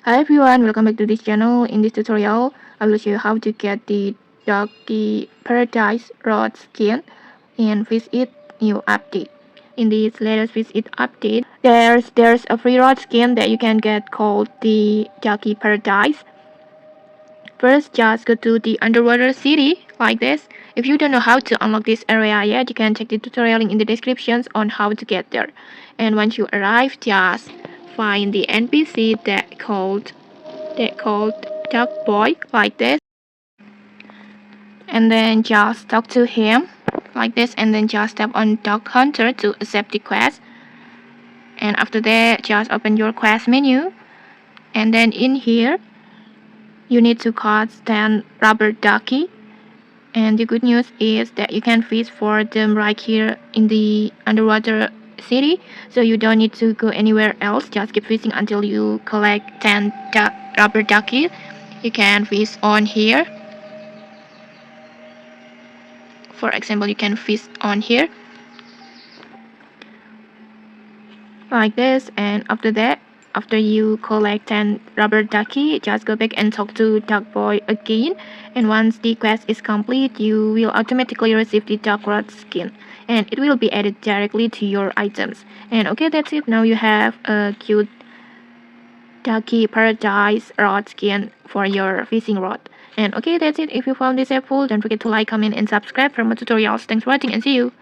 Hi everyone, welcome back to this channel. In this tutorial, I will show you how to get the Ducky Paradise Rod Skin and Fish It new update. In this latest Fish It update, there's a free rod skin that you can get called the Ducky Paradise. First, just go to the underwater city like this. If you don't know how to unlock this area yet, you can check the tutorial link in the descriptions on how to get there. And once you arrive, just find the NPC that called Duck Boy like this, and then just talk to him like this, and then just tap on Duck Hunter to accept the quest. And after that, just open your quest menu, and then in here you need to catch 10 Rubber Ducky. And the good news is that you can fish for them right here in the underwater city, so you don't need to go anywhere else. Just keep fishing until you collect 10 rubber duckies. You can fish on here. For example, you can fish on here like this, and after you collect 10 rubber ducky, just go back and talk to Duck Boy again. And once the quest is complete, you will automatically receive the duck rod skin, and it will be added directly to your items. And okay, that's it. Now you have a cute Ducky Paradise rod skin for your fishing rod. And okay, that's it. If you found this helpful, don't forget to like, comment, and subscribe for more tutorials. Thanks for watching, and see you.